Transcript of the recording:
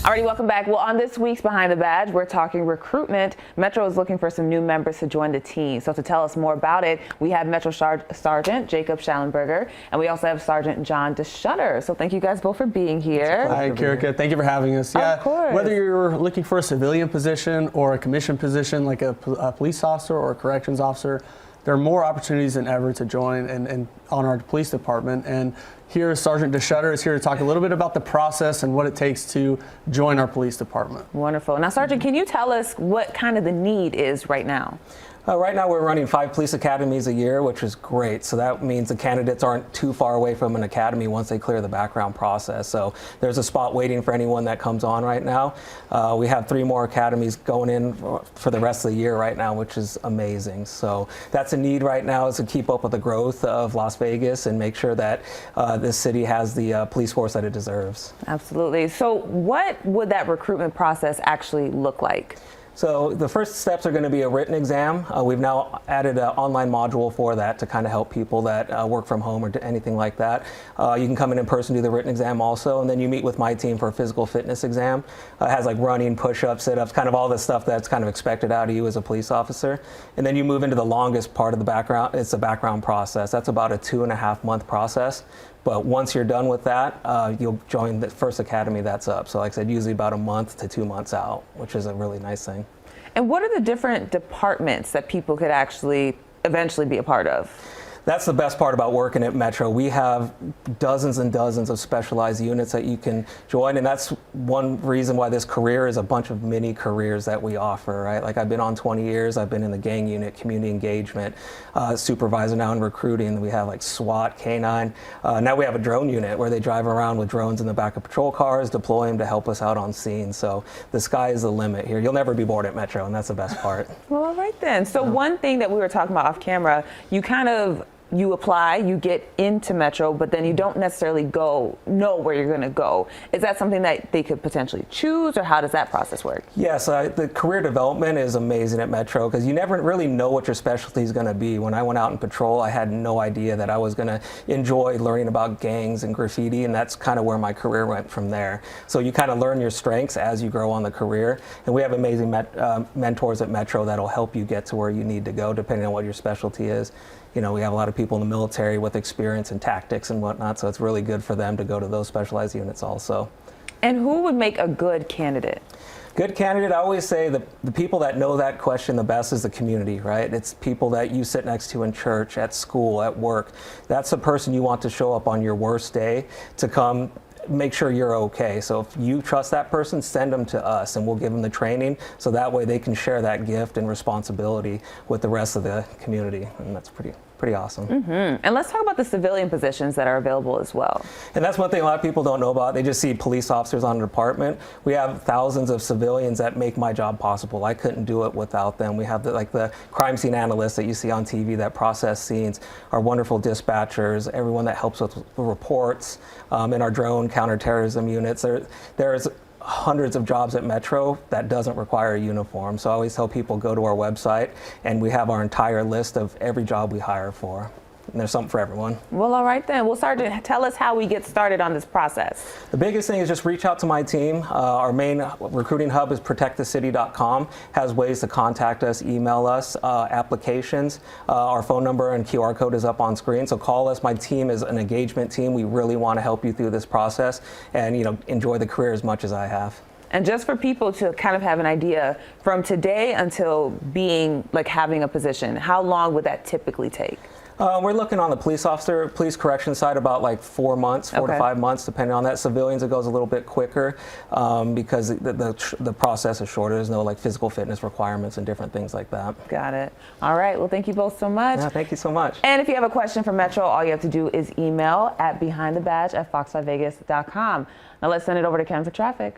Alrighty, welcome back. Well, on this week's Behind the Badge, we're talking recruitment. Metro is looking for some new members to join the team. So to tell us more about it, we have Metro Sergeant Jacob Schallenberger, and we also have Sergeant John DeShutter. So thank you guys both for being here. Hi, Kirika. Thank you for having us. Of course. Whether you're looking for a civilian position or a commissioned position like a police officer or a corrections officer, there are more opportunities than ever to join and on our police department. And here, Sergeant DeShutter is here to talk a little bit about the process and what it takes to join our police department. Wonderful. Now, Sergeant, can you tell us what kind of the need is right now? Right now we're running 5 police academies a year, which is great. So that means the candidates aren't too far away from an academy once they clear the background process. So there's a spot waiting for anyone that comes on right now. We have 3 more academies going in for the rest of the year right now, which is amazing. So that's a need right now, is to keep up with the growth of Las Vegas and make sure that this city has the police force that it deserves. Absolutely. So what would that recruitment process actually look like? So the first steps are going to be a written exam. We've now added an online module for that to kind of help people that work from home or anything like that. You can come in person, do the written exam also, and then you meet with my team for a physical fitness exam. It has like running, push-ups, sit-ups, kind of all the stuff that's kind of expected out of you as a police officer. And then you move into the longest part of the background. It's the background process. That's about a 2.5-month process. But once you're done with that, you'll join the first academy that's up. So like I said, usually about a month to 2 months out, which is a really nice thing. And what are the different departments that people could actually eventually be a part of? That's the best part about working at Metro. We have dozens and dozens of specialized units that you can join, and that's one reason why this career is a bunch of mini careers that we offer, right? Like I've been on 20 years, I've been in the gang unit, community engagement, supervisor now in recruiting. We have like SWAT, K9. Now we have a drone unit where they drive around with drones in the back of patrol cars, deploy them to help us out on scene. So the sky is the limit here. You'll never be bored at Metro, and that's the best part. Well, all right then. So one thing that we were talking about off camera, you apply, you get into Metro, but then you don't necessarily know where you're going to go. Is that something that they could potentially choose, or how does that process work? Yes, the career development is amazing at Metro because you never really know what your specialty is going to be. When I went out in patrol, I had no idea that I was going to enjoy learning about gangs and graffiti, and that's kind of where my career went from there. So you kind of learn your strengths as you grow on the career, and we have amazing mentors at Metro that'll help you get to where you need to go depending on what your specialty is. You know, we have a lot of people in the military with experience in tactics and whatnot, so it's really good for them to go to those specialized units also. And who would make a good candidate? Good candidate, I always say the people that know that question the best is the community, right? It's people that you sit next to in church, at school, at work. That's the person you want to show up on your worst day to come make sure you're okay. So if you trust that person, send them to us and we'll give them the training so that way they can share that gift and responsibility with the rest of the community, and that's pretty awesome. And let's talk about the civilian positions that are available as well. And that's one thing a lot of people don't know about. They just see police officers on the department. We have thousands of civilians that make my job possible. I couldn't do it without them. We have the crime scene analysts that you see on TV that process scenes, our wonderful dispatchers, everyone that helps with reports, in our drone counterterrorism units. There's hundreds of jobs at Metro that doesn't require a uniform. So I always tell people, go to our website and we have our entire list of every job we hire for. And there's something for everyone. Well, all right then. Well, Sergeant, tell us how we get started on this process. The biggest thing is just reach out to my team. Our main recruiting hub is protectthecity.com. Has ways to contact us, email us, applications. Our phone number and QR code is up on screen, so call us. My team is an engagement team. We really want to help you through this process and enjoy the career as much as I have. And just for people to kind of have an idea, from today until having a position, how long would that typically take? We're looking on the police correction side about like 4 months, 4 to 5 months, depending on that. Civilians, it goes a little bit quicker because the process is shorter. There's no like physical fitness requirements and different things like that. Got it. All right. Well, thank you both so much. Yeah, thank you so much. And if you have a question for Metro, all you have to do is email at behindthebadge@fox5vegas.com. Now let's send it over to Ken for traffic.